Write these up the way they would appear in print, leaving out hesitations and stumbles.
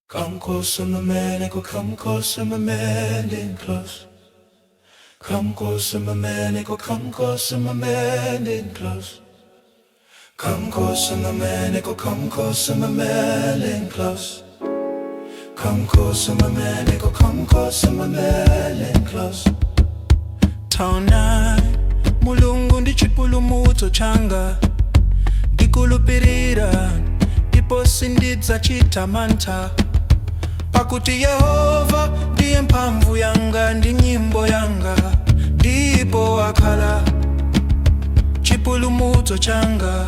Come closer, my man, echo, come closer, my man, in close. Come closer, my man, echo, come closer, my man, in close. Come closer, my man, echo, come closer, my man, in close. Come closer, my man, echo, come closer, my man, in close. Taona Mulungu ndi chipulumutso changa, ndikulupirira ndipo sindidzachita mantha, pakuti Yehova ndiye mphamvu yanga ndi nyimbo yanga, ndipo akhala chipulumutso changa.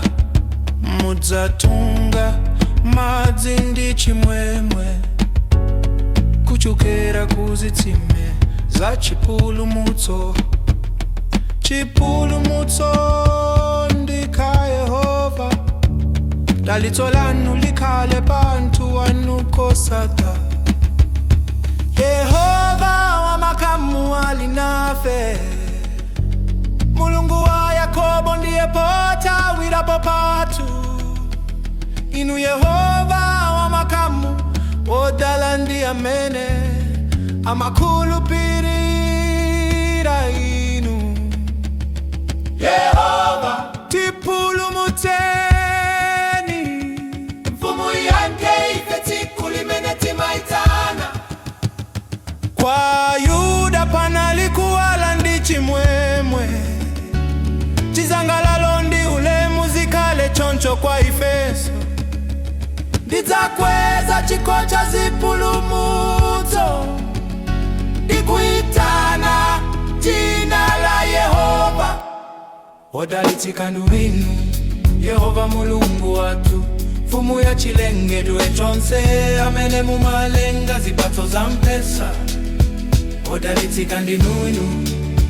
Mudzatunga madzi ndi chimwemwe, kuchokera kuzitsime za chipulumutso. Chipulumutso ndika Yehova, dalitso lanu likhale panthu wanu kosatha. Yehova wa makamu ali nafe, Mulungu wa Yakobo ndiye potawirapo pathu. Inu Yehova wa makamu, odala ndi amene amakhulupirira inu. Yehova tipulumutseni, mfumu yake ife tsiku limene timaitana. kwa Yuda panali kuwala ndi chimwemwe, chisangalalo ndi ulemu zikhale choncho kwa ifenso. Ndidzakweza chikho cha zipulumutso, ndikuyitana dzina la Yehova. Odalitsika ndi inu Yehova Mulungu wathu, mfumu ya chilengedwe chonse, amene mumalenga zipatso za mpesa. Odalitsika ndi inu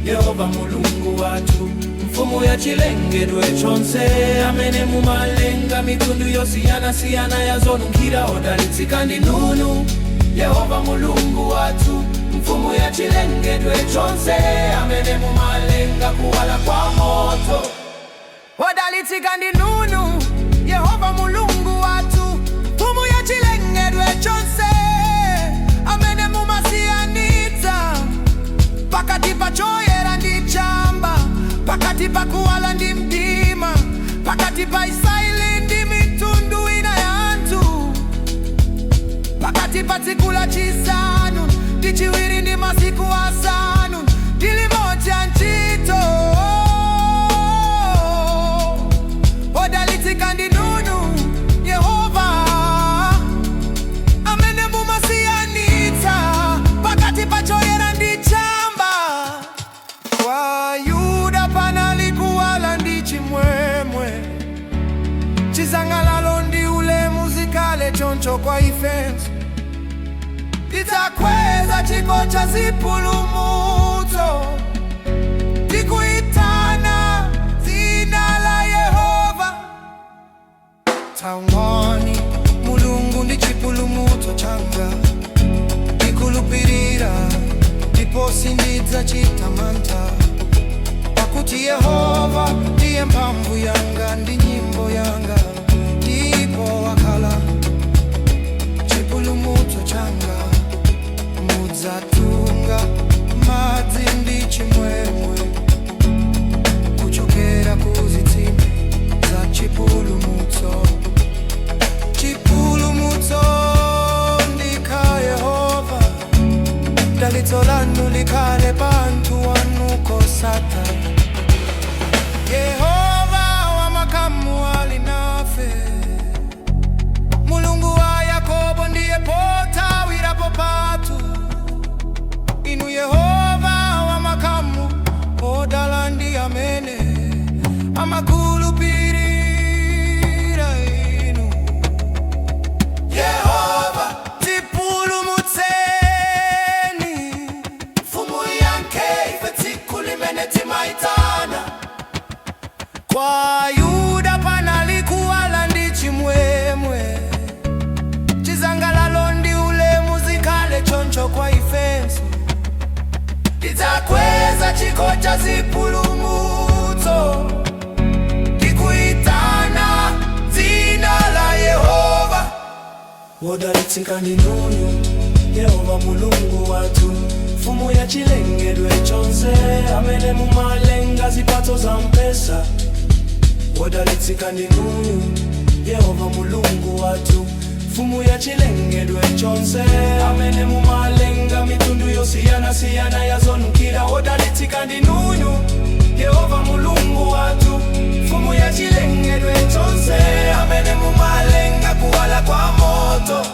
Yehova Mulungu wathu, mfumu ya chilengedwe chonse, amene mumalenga mitundu yosiyana-siyana ya zonunkhira. Odalitsika ndi inu Yehova Mulungu wathu, mfumu ya chilengedwe chonse, amene mumalenga kuwala kwa moto. Odalitsika ndi inu Yehova Mulungu wathu, mfumu ya chilengedwe chonse, amene mumasiyanitsa pakati pa choyera ndi chamba, pakati pa kuwala ndi mdima, pakati pa Israeli ndi mitundu ina ya anthu, pakati pa tsiku lachisanu ndi chiwiri ndi masiku asanu ndi limodzi a ntchito. Odalitsika ndi inu Yehova, amene mumasiyanitsa pakati pa choyera ndi chamba. Kwa Yuda panali kuwala ndi chimwemwe, chisangalalo ndi ulemu zikhale choncho kwa ifenso. Ndidzakweza chikho cha zipulumutso, ndikuyitana dzina la Yehova. Taonani Mulungu ndi chipulumutso changa, ndikulupirira ndipo sindidzachita mantha, pakuti Yehova ndiye mphamvu yanga ndi nyimbo yanga, ndipo akhala chipulumutso changa. Mudzatunga madzi ndi chimwemwe, kuchokera kuzitsime za chipulumutso. Chipulumutso ndika Yehova, dalitso lanu likhale panthu wanu kosatha. Yehova wa makamu ali nafe, Mulungu wa Yakobo ndiye potawirapo pathu. Inu Yehova wa makamu, odala ndi amene amakhulupirira inu. Yehova tipulumutseni, mfumu yake ife tsiku limene timaitana. kwa Yuda panali kuwala ndi chimwemwe, chisangalalo ndi ulemu zikhale choncho kwa ifenso. Ndidzakweza chikho cha zipulumutso, ndikuyitana dzina la Yehova. wodalitsika ndi nunyu Yehova mulungu wathu mfumu ya chilengedwe chonse amene mumalenga zipatso za mpesa wodalitsika ndi nunyu Yehova mulungu wathu mfumu ya chilengedwe chonse amene mumalenga mitundu yosiyana yazonukira wodalitsika ndi nunyu Yehova mulungu wathu mfumu ya chilengedwe chonse amene mumalenga kuwala kwa moto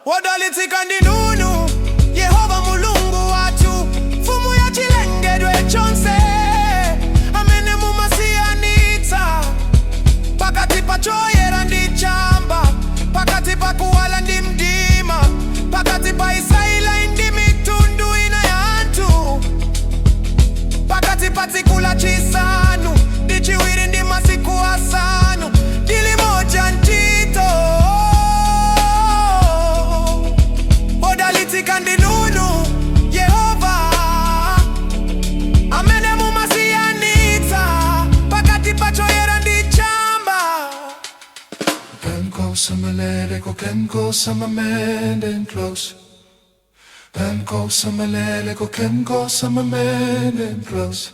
wodalitsika ndi nunyu Yehova mulungu wathu mfumu ya chilengedwe chonse amene mumasiyanitsa pakati pa choyera ndi chamba pakati pa kuwala ndi mdima pakati pa Israeli ndi mitundu ina ya anthu pakati pa tsiku lachisanu ndi chiwiri ndi masiku asanu ndi limodzi ntchito wodalitsika ndi nunyu Yehova amene mumasiyanitsa pakati pa choyera ndi chamba Penkosamalele close Penkosamalele close